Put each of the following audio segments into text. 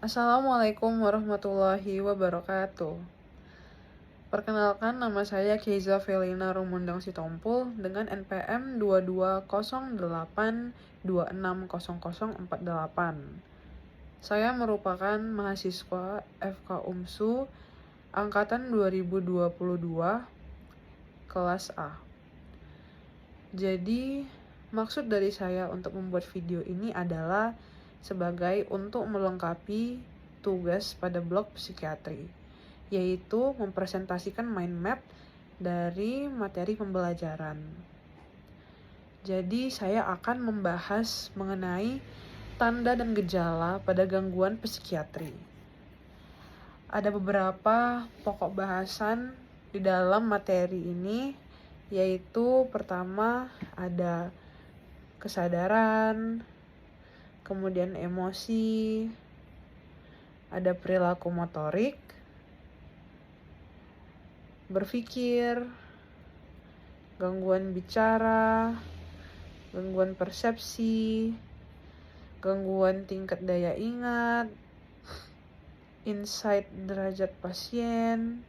Assalamualaikum warahmatullahi wabarakatuh. Perkenalkan, nama saya Keiza Felina Rumundang Sitompul dengan NPM 2208260048. Saya merupakan mahasiswa FK UMSU angkatan 2022 kelas A. Jadi, maksud dari saya untuk membuat video ini adalah sebagai untuk melengkapi tugas pada blok psikiatri, yaitu mempresentasikan mind map dari materi pembelajaran. Jadi saya akan membahas mengenai tanda dan gejala pada gangguan psikiatri. Ada beberapa pokok bahasan di dalam materi ini, yaitu pertama ada kesadaran, kemudian emosi, ada perilaku motorik, berpikir, gangguan bicara, gangguan persepsi, gangguan tingkat daya ingat, insight derajat pasien,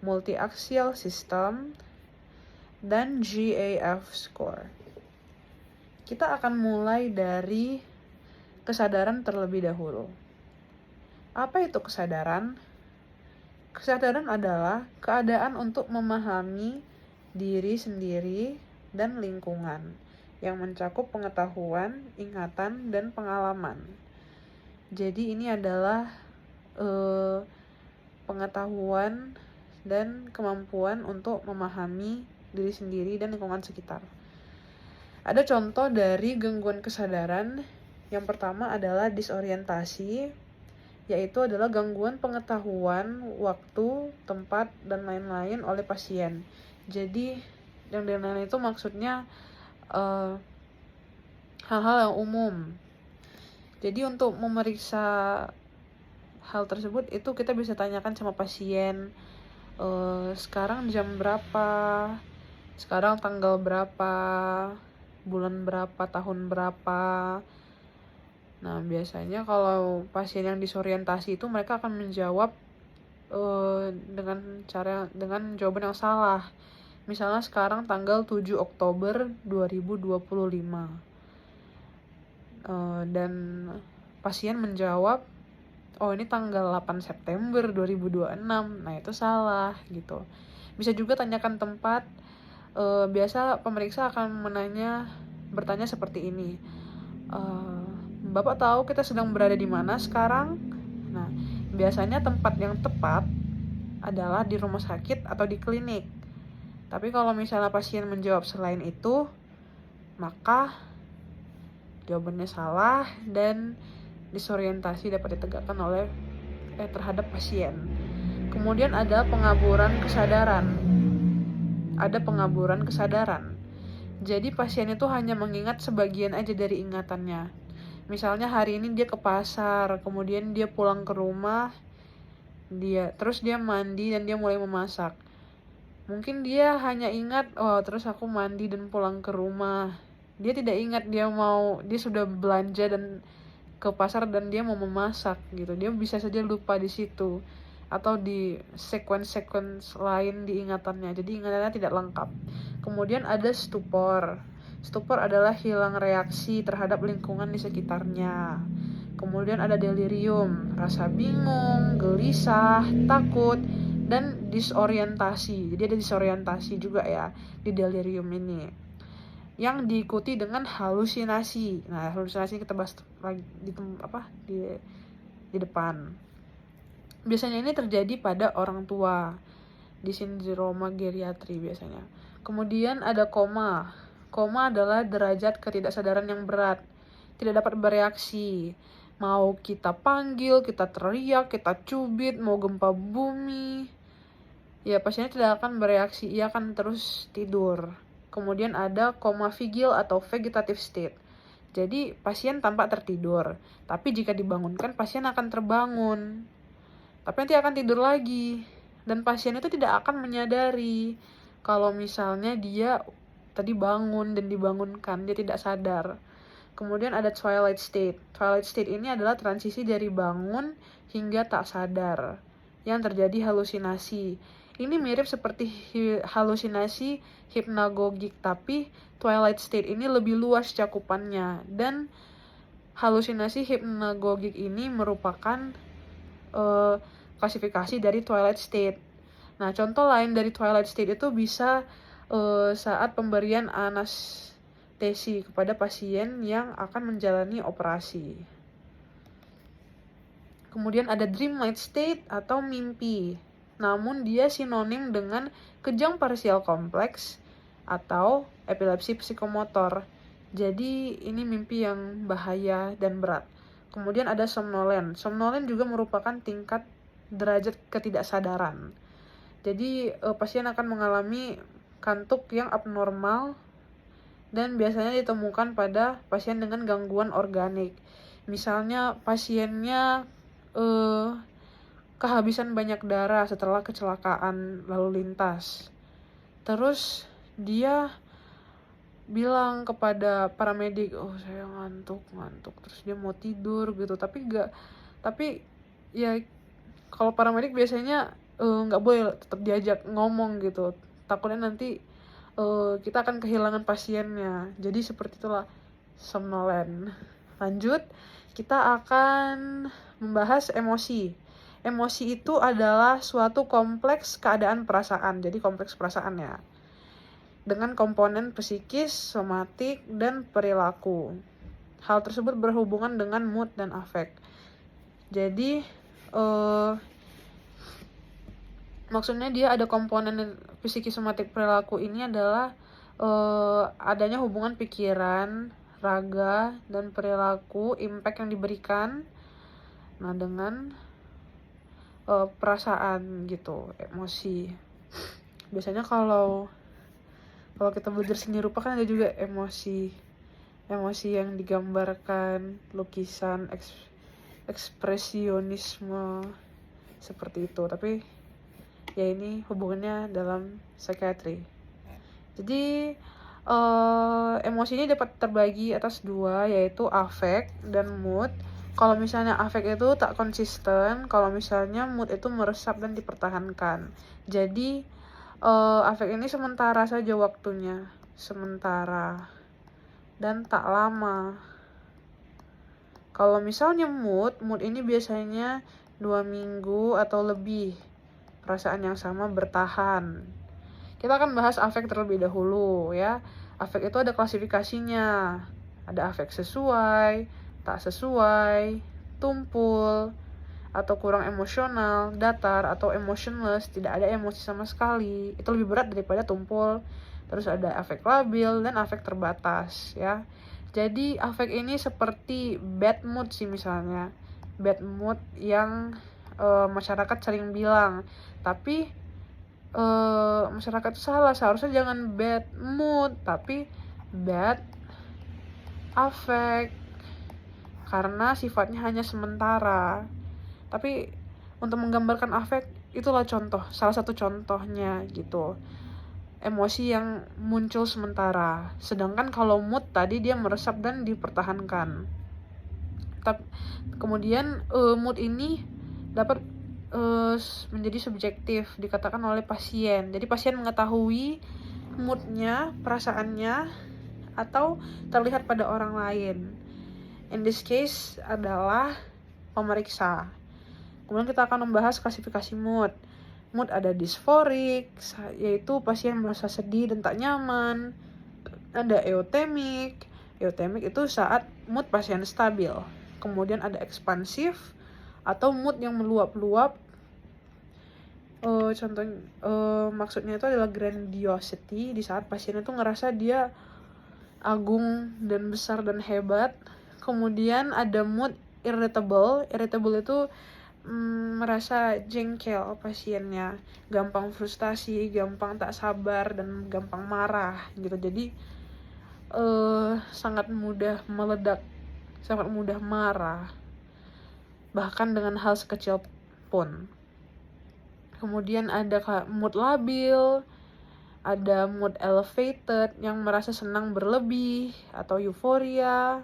multi-axial system, dan GAF score. Kita akan mulai dari kesadaran terlebih dahulu. Apa itu kesadaran? Kesadaran adalah keadaan untuk memahami diri sendiri dan lingkungan yang mencakup pengetahuan, ingatan, dan pengalaman. Jadi ini adalah pengetahuan dan kemampuan untuk memahami diri sendiri dan lingkungan sekitar. Ada contoh dari gangguan kesadaran. Yang pertama adalah disorientasi, yaitu adalah gangguan pengetahuan waktu, tempat, dan lain-lain oleh pasien. Jadi yang lain-lain itu maksudnya hal-hal yang umum. Jadi untuk memeriksa hal tersebut itu kita bisa tanyakan sama pasien, sekarang jam berapa, sekarang tanggal berapa, bulan berapa, tahun berapa. Nah, biasanya kalau pasien yang disorientasi itu mereka akan menjawab dengan jawaban yang salah. Misalnya sekarang tanggal 7 Oktober 2025. Dan pasien menjawab, oh ini tanggal 8 September 2026. Nah, itu salah gitu. Bisa juga tanyakan tempat. Biasa pemeriksa akan bertanya seperti ini. Bapak tahu kita sedang berada di mana sekarang? Nah, biasanya tempat yang tepat adalah di rumah sakit atau di klinik. Tapi kalau misalnya pasien menjawab selain itu, maka jawabannya salah dan disorientasi dapat ditegakkan terhadap pasien. Kemudian ada pengaburan kesadaran. Jadi pasien itu hanya mengingat sebagian aja dari ingatannya. Misalnya hari ini dia ke pasar, kemudian dia pulang ke rumah, terus dia mandi dan dia mulai memasak. Mungkin dia hanya ingat, oh terus aku mandi dan pulang ke rumah. Dia tidak ingat dia sudah belanja dan ke pasar dan dia mau memasak gitu. Dia bisa saja lupa di situ atau di sequence lain di ingatannya. Jadi ingatannya tidak lengkap. Kemudian ada stupor. Stupor adalah hilang reaksi terhadap lingkungan di sekitarnya. Kemudian ada delirium, rasa bingung, gelisah, takut, dan disorientasi. Jadi ada disorientasi juga ya di delirium ini, yang diikuti dengan halusinasi. Nah, halusinasi kita bahas lagi di depan. Biasanya ini terjadi pada orang tua di sindroma geriatri biasanya. Kemudian ada koma. Koma adalah derajat ketidaksadaran yang berat, tidak dapat bereaksi. Mau kita panggil, kita teriak, kita cubit, mau gempa bumi, ya pasiennya tidak akan bereaksi, ia akan terus tidur. Kemudian ada koma vigil atau vegetative state. Jadi pasien tampak tertidur, tapi jika dibangunkan pasien akan terbangun, tapi nanti akan tidur lagi. Dan pasien itu tidak akan menyadari kalau misalnya dia tadi bangun dan dibangunkan, dia tidak sadar. Kemudian ada twilight state. Twilight state ini adalah transisi dari bangun hingga tak sadar yang terjadi halusinasi. Ini mirip seperti halusinasi hipnagogic, tapi twilight state ini lebih luas cakupannya, dan halusinasi hipnagogic ini merupakan klasifikasi dari twilight state. Nah, contoh lain dari twilight state itu bisa saat pemberian anestesi kepada pasien yang akan menjalani operasi. Kemudian ada dreamlight state atau mimpi. Namun dia sinonim dengan kejang parsial kompleks atau epilepsi psikomotor. Jadi ini mimpi yang bahaya dan berat. Kemudian ada somnolen. Somnolen juga merupakan tingkat derajat ketidaksadaran. Jadi pasien akan mengalami kantuk yang abnormal dan biasanya ditemukan pada pasien dengan gangguan organik. Misalnya pasiennya kehabisan banyak darah setelah kecelakaan lalu lintas. Terus dia bilang kepada paramedik, oh saya ngantuk, terus dia mau tidur gitu, tapi ya kalau paramedik biasanya nggak boleh tetap diajak ngomong gitu, takutnya nanti kita akan kehilangan pasiennya. Jadi seperti itulah somnolen. Lanjut, kita akan membahas emosi. Emosi itu adalah suatu kompleks keadaan perasaan, jadi kompleks perasaannya, dengan komponen psikis, somatik, dan perilaku. Hal tersebut berhubungan dengan mood dan afek. Jadi maksudnya dia ada komponen psikis, somatik, perilaku ini adalah adanya hubungan pikiran, raga, dan perilaku, impact yang diberikan dengan perasaan gitu, emosi. Biasanya kalau kita belajar seni rupa kan ada juga emosi yang digambarkan, lukisan, ekspresionisme seperti itu. Tapi ya ini hubungannya dalam psikiatri. Jadi emosi ini dapat terbagi atas dua, yaitu afek dan mood. Kalau misalnya afek itu tak konsisten, kalau misalnya mood itu meresap dan dipertahankan. Jadi afek ini sementara saja waktunya, sementara dan tak lama. Kalau misalnya mood ini biasanya 2 minggu atau lebih. Perasaan yang sama bertahan. Kita akan bahas afek terlebih dahulu ya. Afek itu ada klasifikasinya. Ada afek sesuai, tak sesuai, tumpul, atau kurang emosional, datar, atau emotionless, tidak ada emosi sama sekali. Itu lebih berat daripada tumpul. Terus ada afek labil dan afek terbatas ya. Jadi afek ini seperti bad mood sih, misalnya bad mood yang masyarakat sering bilang, tapi masyarakat itu salah. Seharusnya jangan bad mood tapi bad affect, karena sifatnya hanya sementara. Tapi untuk menggambarkan affect, itulah salah satu contohnya gitu, emosi yang muncul sementara. Sedangkan kalau mood tadi dia meresap dan dipertahankan. Kemudian mood ini dapat menjadi subjektif, dikatakan oleh pasien. Jadi pasien mengetahui moodnya, perasaannya, atau terlihat pada orang lain. In this case adalah pemeriksa. Kemudian kita akan membahas klasifikasi mood. Mood ada dysphoric, yaitu pasien merasa sedih dan tak nyaman. Ada euthemic. Euthemic itu saat mood pasien stabil. Kemudian ada ekspansif atau mood yang meluap-luap. Contohnya maksudnya itu adalah grandiosity, di saat pasien itu ngerasa dia agung dan besar dan hebat. Kemudian ada mood irritable. Irritable itu merasa jengkel pasiennya, gampang frustasi, gampang tak sabar, dan gampang marah gitu. Jadi sangat mudah meledak, sangat mudah marah, bahkan dengan hal sekecil pun. Kemudian ada mood labil, ada mood elevated yang merasa senang berlebih atau euforia,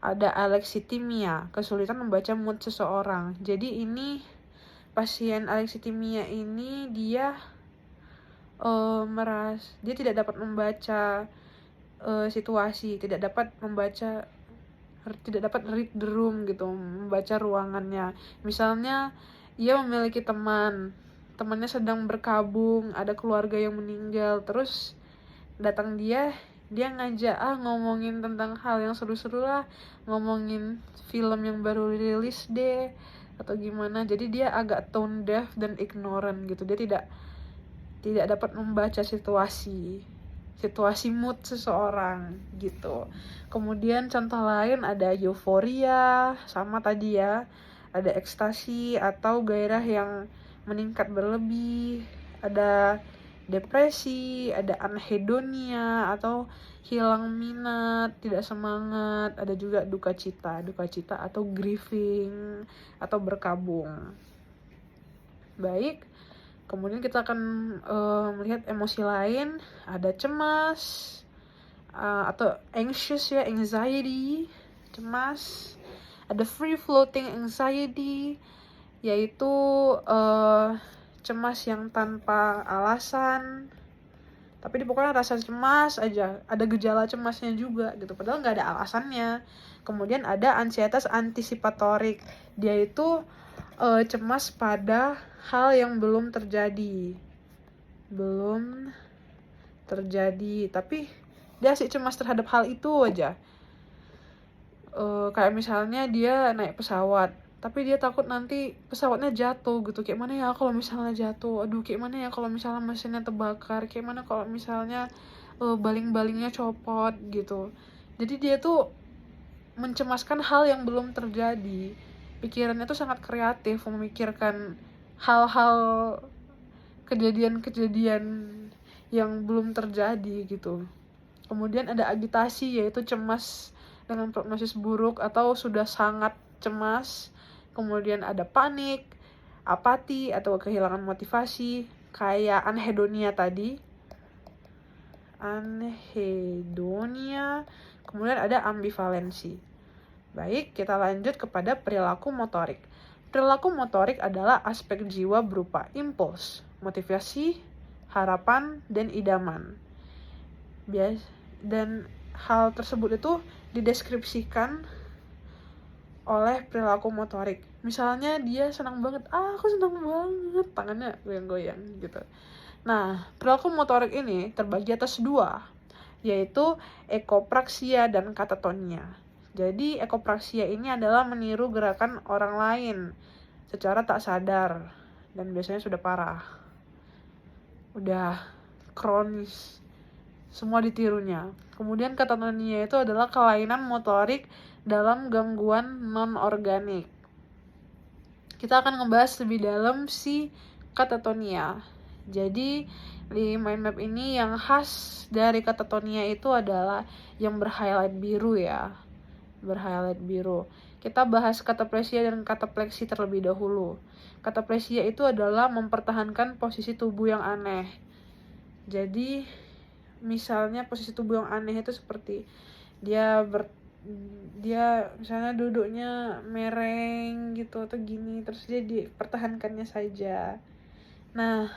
ada alexithymia, kesulitan membaca mood seseorang. Jadi ini pasien alexithymia ini dia dia tidak dapat membaca situasi, tidak dapat read the room gitu, membaca ruangannya. Misalnya ia memiliki temannya sedang berkabung, ada keluarga yang meninggal, terus datang dia ngajak ngomongin tentang hal yang seru-seru lah, ngomongin film yang baru rilis deh atau gimana. Jadi dia agak tone deaf dan ignorant gitu, dia tidak dapat membaca situasi mood seseorang gitu. Kemudian contoh lain ada euforia, sama tadi ya, ada ekstasi atau gairah yang meningkat berlebih, ada depresi, ada anhedonia atau hilang minat, tidak semangat, ada juga duka cita atau grieving atau berkabung. Baik, kemudian kita akan melihat emosi lain, ada cemas atau anxious ya, anxiety, cemas. Ada free floating anxiety, yaitu cemas yang tanpa alasan, tapi pokoknya rasa cemas aja, ada gejala cemasnya juga gitu, padahal nggak ada alasannya. Kemudian ada ansietas antisipatorik, dia itu cemas pada hal yang belum terjadi, tapi dia sih cemas terhadap hal itu aja. Kayak misalnya dia naik pesawat, tapi dia takut nanti pesawatnya jatuh gitu. Kayak mana ya kalau misalnya jatuh, kayak mana ya kalau misalnya mesinnya terbakar, kayak mana kalau misalnya baling-balingnya copot gitu. Jadi dia tuh mencemaskan hal yang belum terjadi. Pikirannya tuh sangat kreatif, memikirkan hal-hal, kejadian-kejadian yang belum terjadi gitu. Kemudian ada agitasi, yaitu cemas dengan prognosis buruk atau sudah sangat cemas. Kemudian ada panik, apati atau kehilangan motivasi, kayak anhedonia tadi. Kemudian ada ambivalensi. Baik, kita lanjut kepada perilaku motorik. Perilaku motorik adalah aspek jiwa berupa impuls, motivasi, harapan, dan idaman. Dan hal tersebut itu dideskripsikan oleh perilaku motorik. Misalnya dia senang banget, aku senang banget, tangannya goyang-goyang gitu. Nah, perilaku motorik ini terbagi atas dua, yaitu ekopraksia dan katatonia. Jadi ekopraksia ini adalah meniru gerakan orang lain secara tak sadar dan biasanya sudah parah, udah kronis, semua ditirunya. Kemudian katatonia itu adalah kelainan motorik dalam gangguan non-organik. Kita akan ngebahas lebih dalam si katatonia. Jadi di mind map ini yang khas dari katatonia itu adalah yang berhighlight biru ya. Berhighlight biru. Kita bahas kataplesia dan katapleksi terlebih dahulu. Kataplesia itu adalah mempertahankan posisi tubuh yang aneh. Jadi misalnya posisi tubuh yang aneh itu seperti dia misalnya duduknya mereng gitu atau gini, terus dia dipertahankannya saja. Nah,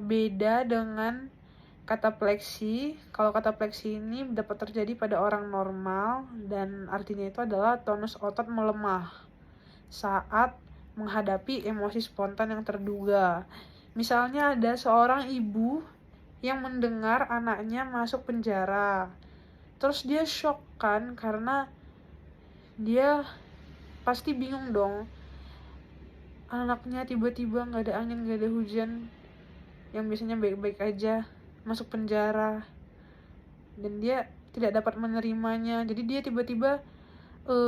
beda dengan katapleksi. Kalau katapleksi ini dapat terjadi pada orang normal dan artinya itu adalah tonus otot melemah saat menghadapi emosi spontan yang terduga. Misalnya ada seorang ibu yang mendengar anaknya masuk penjara. Terus dia shock kan, karena dia pasti bingung dong. Anaknya tiba-tiba gak ada angin, gak ada hujan, yang biasanya baik-baik aja, masuk penjara. Dan dia tidak dapat menerimanya. Jadi dia tiba-tiba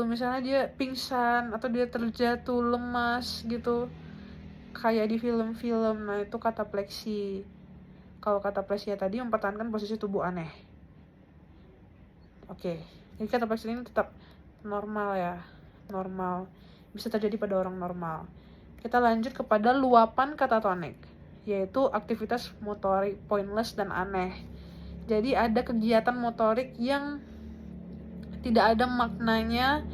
misalnya dia pingsan atau dia terjatuh lemas gitu, kayak di film-film. Nah itu katapleksi. Kalau kataplesia tadi mempertahankan posisi tubuh aneh. Oke, jadi katapleksi ini tetap normal ya, normal, bisa terjadi pada orang normal. Kita lanjut kepada luapan katatonik, yaitu aktivitas motorik pointless dan aneh. Jadi ada kegiatan motorik yang tidak ada maknanya,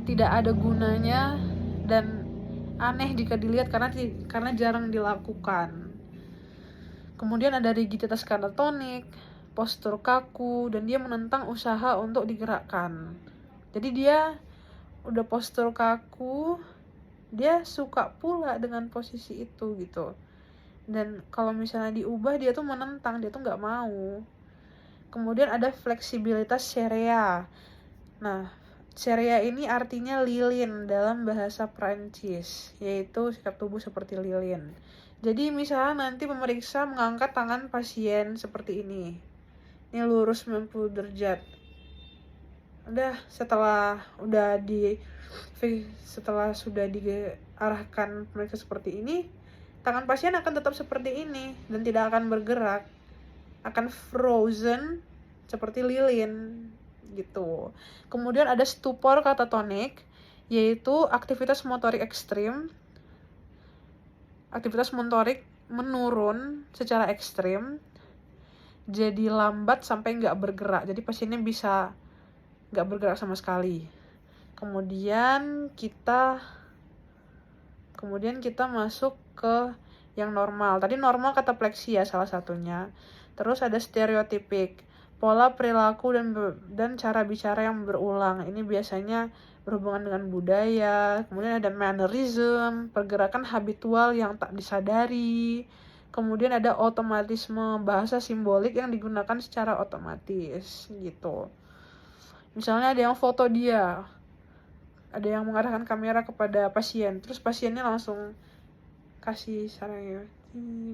tidak ada gunanya, dan aneh jika dilihat karena jarang dilakukan. Kemudian ada rigiditas katatonik, postur kaku, dan dia menentang usaha untuk digerakkan. Jadi dia udah postur kaku, dia suka pula dengan posisi itu gitu. Dan kalau misalnya diubah, dia tuh menentang, dia tuh nggak mau. Kemudian ada fleksibilitas cerea. Nah, cerea ini artinya lilin dalam bahasa Prancis, yaitu sikap tubuh seperti lilin. Jadi misalnya nanti pemeriksa mengangkat tangan pasien seperti ini. Ini lurus 90 derajat. Setelah sudah diarahkan pemeriksa seperti ini, tangan pasien akan tetap seperti ini dan tidak akan bergerak. Akan frozen seperti lilin gitu. Kemudian ada stupor katatonik, yaitu aktivitas motorik ekstrim. Aktivitas motorik menurun secara ekstrim, jadi lambat sampai nggak bergerak. Jadi pasiennya bisa nggak bergerak sama sekali. Kemudian kita masuk ke yang normal. Tadi normal katapleksia salah satunya. Terus ada stereotipik, pola perilaku dan cara bicara yang berulang. Ini biasanya berhubungan dengan budaya. Kemudian ada mannerism, pergerakan habitual yang tak disadari. Kemudian ada otomatisme, bahasa simbolik yang digunakan secara otomatis gitu. Misalnya ada yang foto dia, ada yang mengarahkan kamera kepada pasien, terus pasiennya langsung kasih sarannya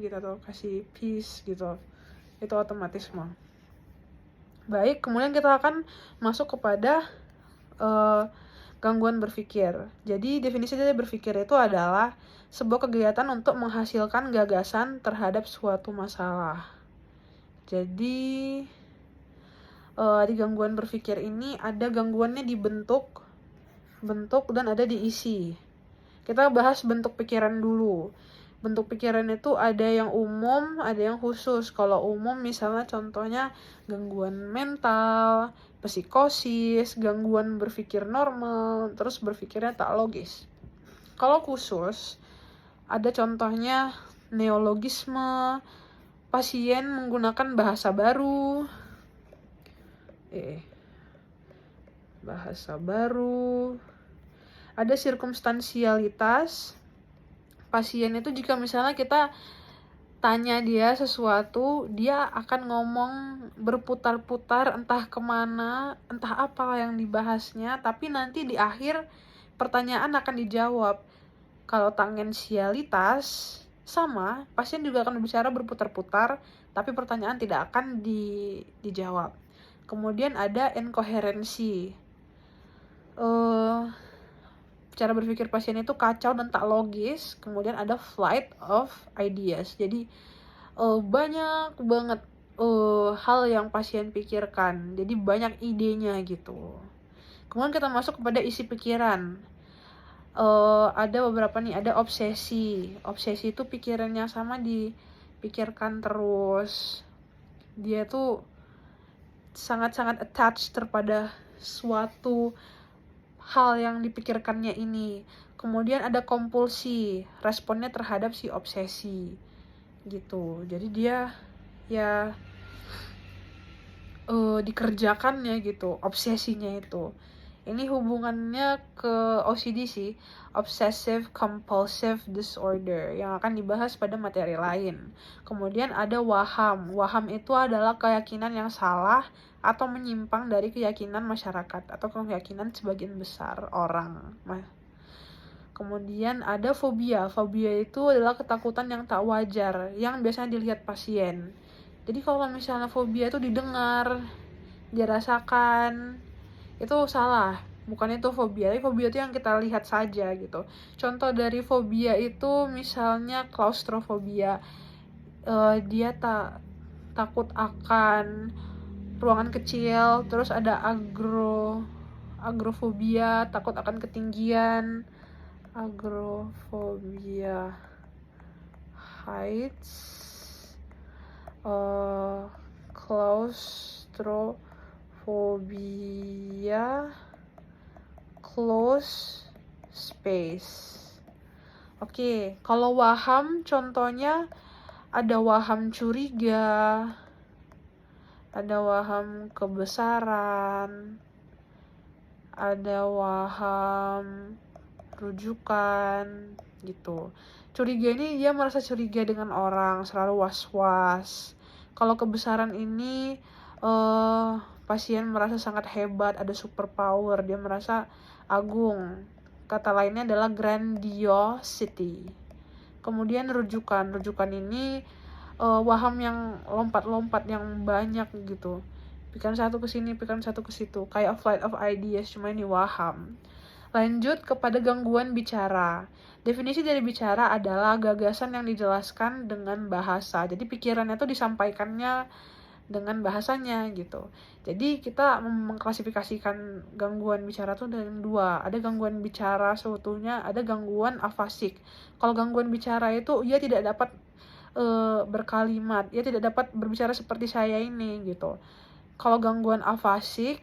gitu atau kasih peace gitu. Itu otomatisme. Baik, kemudian kita akan masuk kepada gangguan berpikir. Jadi definisi dari berpikir itu adalah sebuah kegiatan untuk menghasilkan gagasan terhadap suatu masalah. Jadi di gangguan berpikir ini ada gangguannya di bentuk dan ada di isi. Kita bahas bentuk pikiran dulu. Bentuk pikiran itu ada yang umum, ada yang khusus. Kalau umum misalnya contohnya gangguan mental, psikosis, gangguan berpikir normal, terus berpikirnya tak logis. Kalau khusus, ada contohnya neologisme, pasien menggunakan bahasa baru, ada sirkumstansialitas. Pasien itu jika misalnya kita tanya dia sesuatu, dia akan ngomong berputar-putar entah kemana, entah apa yang dibahasnya, tapi nanti di akhir pertanyaan akan dijawab. Kalau tangensialitas sama, pasien juga akan berbicara berputar-putar, tapi pertanyaan tidak akan dijawab. Kemudian ada inkoherensi. Cara berpikir pasien itu kacau dan tak logis. Kemudian ada flight of ideas. Jadi banyak banget hal yang pasien pikirkan. Jadi banyak idenya gitu. Kemudian kita masuk kepada isi pikiran. Ada beberapa nih, ada obsesi. Obsesi itu pikirannya sama dipikirkan terus. Dia tuh sangat-sangat attached terhadap suatu hal yang dipikirkannya ini. Kemudian ada kompulsi, responnya terhadap si obsesi gitu. Jadi dia ya dikerjakannya gitu, obsesinya itu. Ini hubungannya ke OCD sih, Obsessive Compulsive Disorder, yang akan dibahas pada materi lain. Kemudian ada waham. Waham itu adalah keyakinan yang salah atau menyimpang dari keyakinan masyarakat atau keyakinan sebagian besar orang. Kemudian ada fobia. Fobia itu adalah ketakutan yang tak wajar yang biasanya dilihat pasien. Jadi kalau misalnya fobia itu didengar, dirasakan, itu salah. Bukan itu fobia, tapi fobia itu yang kita lihat saja gitu. Contoh dari fobia itu misalnya klaustrofobia. Dia takut akan ruangan kecil. Terus ada agrofobia, takut akan ketinggian. Agrofobia, heights. Claustrophobia, Fobia close space. Oke, kalau waham contohnya ada waham curiga, ada waham kebesaran, ada waham rujukan gitu. Curiga ini dia merasa curiga dengan orang, selalu was-was. Kalau kebesaran ini pasien merasa sangat hebat, ada super power, dia merasa agung. Kata lainnya adalah grandiosity. Kemudian rujukan ini waham yang lompat-lompat, yang banyak gitu. Pikiran satu ke sini, pikiran satu ke situ, kayak flight of ideas, cuma ini waham. Lanjut kepada gangguan bicara. Definisi dari bicara adalah gagasan yang dijelaskan dengan bahasa. Jadi pikirannya tuh disampaikannya dengan bahasanya gitu. Jadi kita mengklasifikasikan gangguan bicara tuh dengan dua. Ada gangguan bicara seutuhnya, ada gangguan afasik. Kalau gangguan bicara itu ia tidak dapat berkalimat, ia tidak dapat berbicara seperti saya ini gitu. Kalau gangguan afasik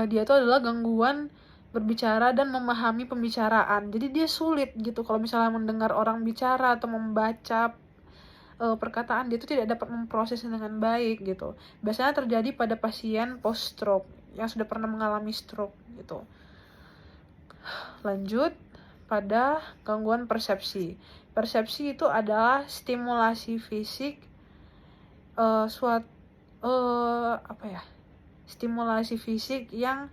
dia itu adalah gangguan berbicara dan memahami pembicaraan. Jadi dia sulit gitu kalau misalnya mendengar orang bicara atau membaca perkataan, dia itu tidak dapat memprosesnya dengan baik gitu. Biasanya terjadi pada pasien post stroke yang sudah pernah mengalami stroke gitu. Lanjut pada gangguan persepsi. Persepsi itu adalah stimulasi fisik stimulasi fisik yang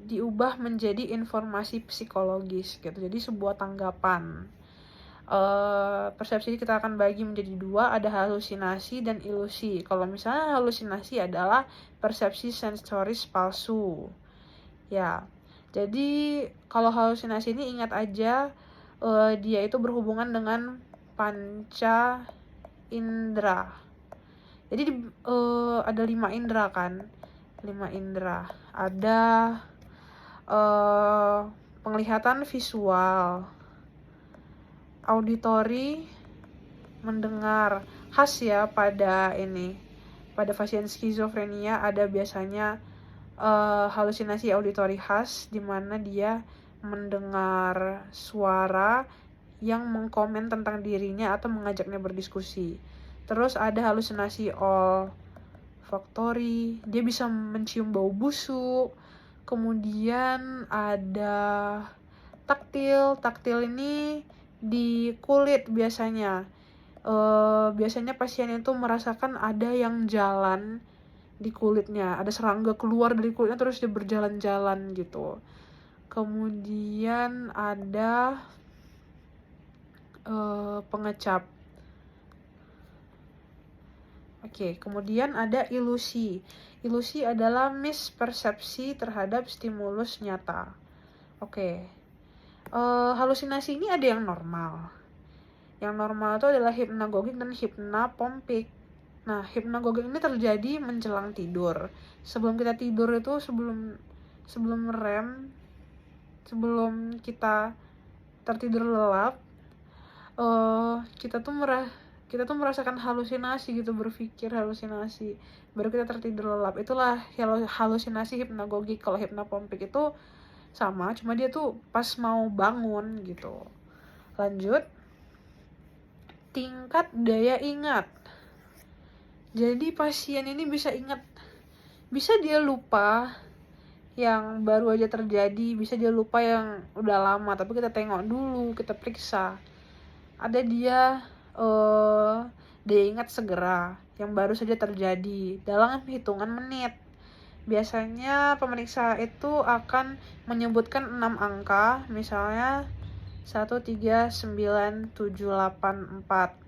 diubah menjadi informasi psikologis gitu. Jadi sebuah tanggapan. Persepsi kita akan bagi menjadi dua, ada halusinasi dan ilusi. Kalau misalnya halusinasi adalah persepsi sensoris palsu. Ya. Jadi kalau halusinasi ini ingat aja dia itu berhubungan dengan panca indera. Jadi ada 5 indera kan. 5 indera. Ada penglihatan visual, auditori, mendengar. Khas ya pada pasien skizofrenia ada biasanya halusinasi auditori khas, di mana dia mendengar suara yang mengkomen tentang dirinya atau mengajaknya berdiskusi. Terus ada halusinasi olfaktori, dia bisa mencium bau busuk. Kemudian ada taktil ini di kulit biasanya. Biasanya pasien itu merasakan ada yang jalan di kulitnya, ada serangga keluar dari kulitnya terus dia berjalan-jalan gitu. Kemudian ada pengecap. Oke, kemudian ada ilusi. Ilusi adalah mispersepsi terhadap stimulus nyata. Oke. Halusinasi ini ada yang normal. Yang normal itu adalah hipnagogik dan hipnapompik. Nah, hipnagogik ini terjadi menjelang tidur. Sebelum kita tidur itu, sebelum REM, sebelum kita tertidur lelap, kita tuh merasakan halusinasi gitu, berpikir halusinasi. Baru kita tertidur lelap. Itulah halusinasi hipnagogik. Kalau hipnapompik itu sama, cuma dia tuh pas mau bangun gitu. Lanjut, tingkat daya ingat. Jadi pasien ini bisa ingat, bisa dia lupa yang baru aja terjadi, bisa dia lupa yang udah lama, tapi kita tengok dulu, kita periksa. Ada dia daya ingat segera yang baru saja terjadi dalam hitungan menit. Biasanya pemeriksa itu akan menyebutkan 6 angka, misalnya 13978.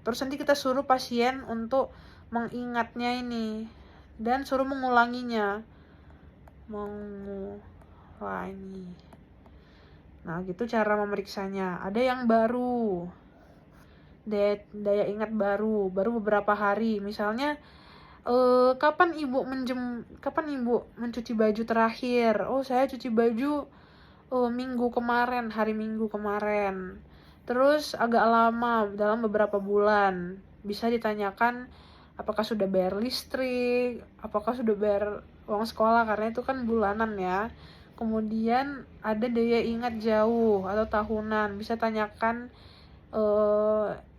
Terus nanti kita suruh pasien untuk mengingatnya ini dan suruh mengulanginya. Nah, gitu cara memeriksanya. Ada yang baru, daya ingat baru beberapa hari. Misalnya kapan ibu mencuci baju terakhir? Oh, saya cuci baju hari Minggu kemarin. Terus agak lama, dalam beberapa bulan. Bisa ditanyakan apakah sudah bayar listrik, apakah sudah bayar uang sekolah, karena itu kan bulanan ya. Kemudian ada daya ingat jauh atau tahunan, bisa tanyakan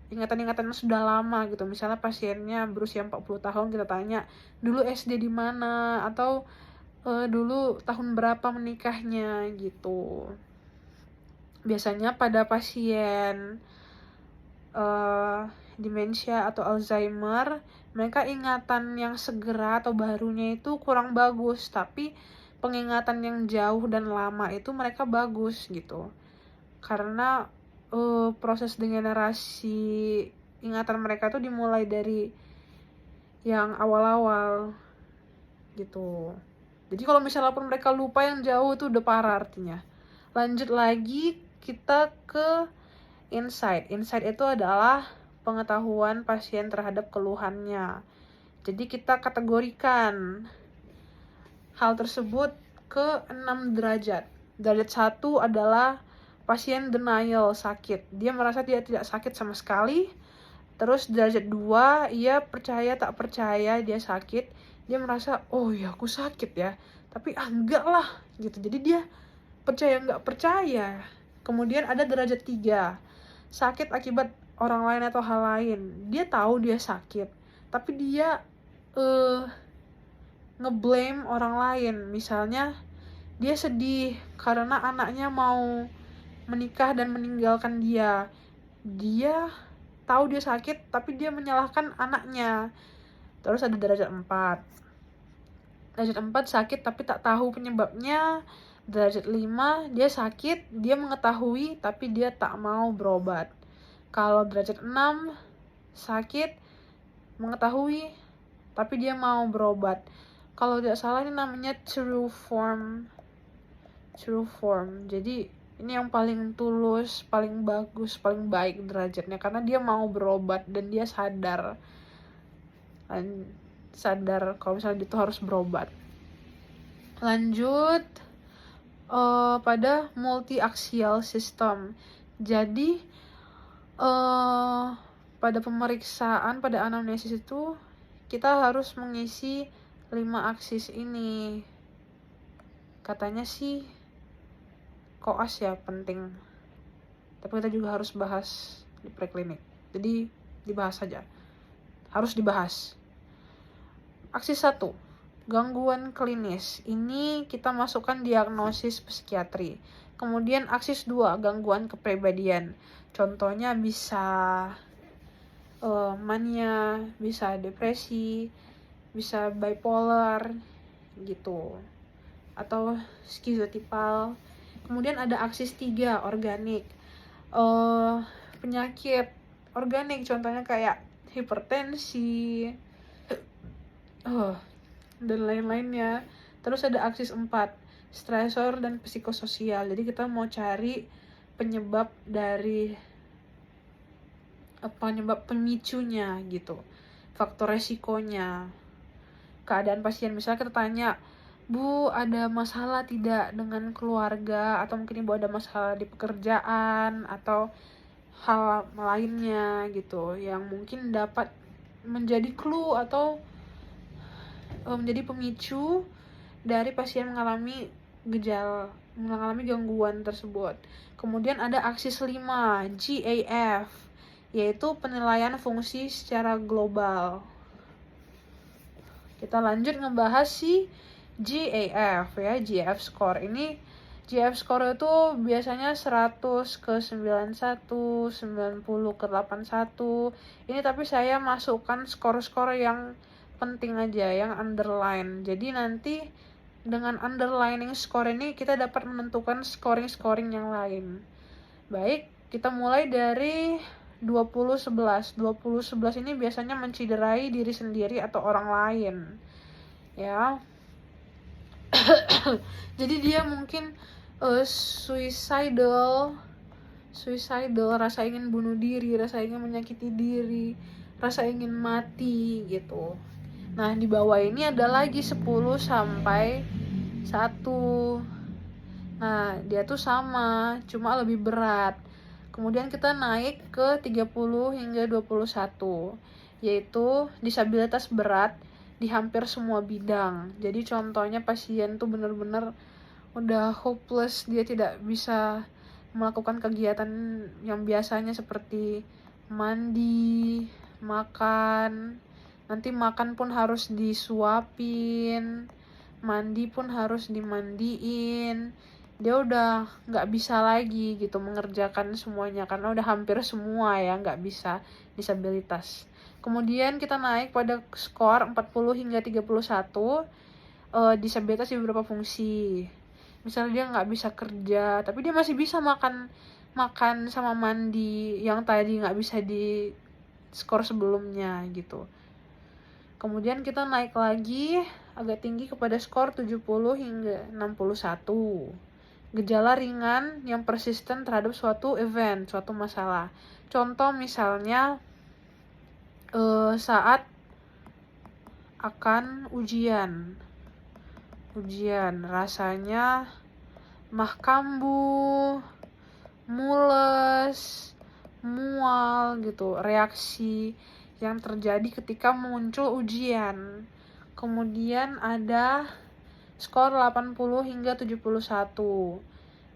ingatan-ingatan yang sudah lama gitu. Misalnya pasiennya berusia 40 tahun, kita tanya dulu SD di mana, atau dulu tahun berapa menikahnya gitu. Biasanya pada pasien demensia atau Alzheimer, mereka ingatan yang segera atau barunya itu kurang bagus, tapi pengingatan yang jauh dan lama itu mereka bagus gitu. Karena proses degenerasi ingatan mereka tuh dimulai dari yang awal-awal gitu. Jadi kalau misalnya pun mereka lupa yang jauh, itu udah parah artinya. Lanjut lagi kita ke insight. Insight itu adalah pengetahuan pasien terhadap keluhannya. Jadi kita kategorikan hal tersebut ke 6 derajat. Derajat 1 adalah pasien denial, sakit. Dia merasa dia tidak sakit sama sekali. Terus derajat 2, ia percaya tak percaya dia sakit. Dia merasa, oh ya aku sakit ya, tapi enggak lah gitu. Jadi dia percaya nggak percaya. Kemudian ada derajat 3, sakit akibat orang lain atau hal lain. Dia tahu dia sakit, tapi dia ngeblame orang lain. Misalnya dia sedih karena anaknya mau menikah dan meninggalkan dia. Dia tahu dia sakit, tapi dia menyalahkan anaknya. Terus ada derajat 4. Derajat 4 sakit tapi tak tahu penyebabnya. Derajat 5, dia sakit, dia mengetahui tapi dia tak mau berobat. Kalau derajat 6, sakit, mengetahui tapi dia mau berobat. Kalau tidak salah ini namanya true form. Jadi ini yang paling tulus, paling bagus, paling baik derajatnya, karena dia mau berobat dan dia sadar kalau misalnya dia tuh harus berobat. Lanjut pada multi-axial system. Jadi pada pemeriksaan, pada anamnesis itu kita harus mengisi 5 aksis ini. Katanya sih koas ya penting, tapi kita juga harus bahas di preklinik, jadi dibahas saja, harus dibahas. Aksis 1, gangguan klinis. Ini kita masukkan diagnosis psikiatri. Kemudian aksis 2, gangguan kepribadian. Contohnya bisa mania, bisa depresi, bisa bipolar gitu, atau skizotipal. Kemudian ada aksis 3, organik. Penyakit organik contohnya kayak hipertensi dan lain-lainnya. Terus ada aksis 4, stresor dan psikososial. Jadi kita mau cari penyebab pemicunya gitu, faktor resikonya, keadaan pasien. Misalnya kita tanya, Bu, ada masalah tidak dengan keluarga, atau mungkin Ibu ada masalah di pekerjaan atau hal lainnya gitu, yang mungkin dapat menjadi clue atau menjadi pemicu dari pasien mengalami gangguan tersebut. Kemudian ada aksis 5, GAF, yaitu penilaian fungsi secara global. Kita lanjut ngebahas si GAF ya, GAF score. Ini GAF score itu biasanya 100 ke 91, 90 ke 81. Ini tapi saya masukkan skor-skor yang penting aja, yang underline. Jadi nanti dengan underlining score ini kita dapat menentukan scoring-scoring yang lain. Baik, kita mulai dari 20-11. 20-11 ini biasanya menciderai diri sendiri atau orang lain. Ya. Jadi dia mungkin suicidal, rasa ingin bunuh diri, rasa ingin menyakiti diri, rasa ingin mati gitu. Nah, di bawah ini ada lagi 10 sampai 1. Nah, dia tuh sama, cuma lebih berat. Kemudian kita naik ke 30 hingga 21. yaitu disabilitas berat di hampir semua bidang. Jadi contohnya pasien tuh bener-bener udah hopeless, dia tidak bisa melakukan kegiatan yang biasanya seperti mandi, makan. Nanti makan pun harus disuapin, mandi pun harus dimandiin. Dia udah nggak bisa lagi gitu mengerjakan semuanya karena udah hampir semua ya nggak bisa disabilitas. Kemudian kita naik pada skor 40 hingga 31, disabilitas di beberapa fungsi. Misalnya dia nggak bisa kerja, tapi dia masih bisa makan makan sama mandi yang tadi nggak bisa di skor sebelumnya gitu. Kemudian kita naik lagi agak tinggi kepada skor 70 hingga 61. Gejala ringan yang persisten terhadap suatu event, suatu masalah. Contoh misalnya saat akan ujian rasanya mah kambuh, mules, mual gitu, reaksi yang terjadi ketika muncul ujian. Kemudian ada skor 80 hingga 71.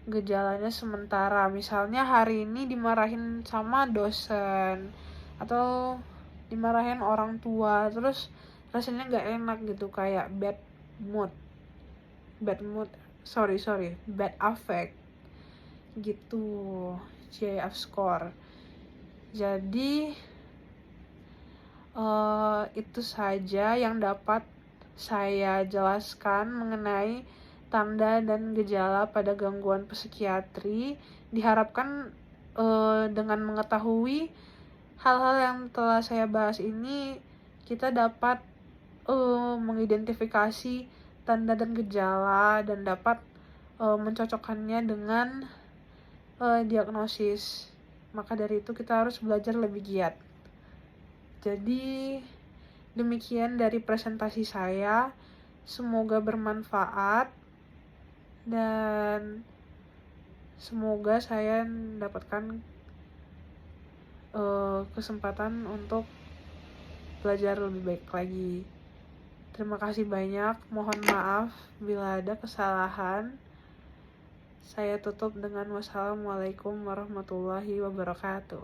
Gejalanya sementara, misalnya hari ini dimarahin sama dosen atau dimarahin orang tua, terus rasanya nggak enak gitu, kayak bad affect gitu, CIF score. Jadi itu saja yang dapat saya jelaskan mengenai tanda dan gejala pada gangguan psikiatri. Diharapkan dengan mengetahui hal-hal yang telah saya bahas ini, kita dapat mengidentifikasi tanda dan gejala dan dapat mencocokkannya dengan diagnosis. Maka dari itu kita harus belajar lebih giat. Jadi demikian dari presentasi saya, semoga bermanfaat dan semoga saya mendapatkan kesempatan untuk belajar lebih baik lagi. Terima kasih banyak, mohon maaf bila ada kesalahan. Saya tutup dengan wassalamualaikum warahmatullahi wabarakatuh.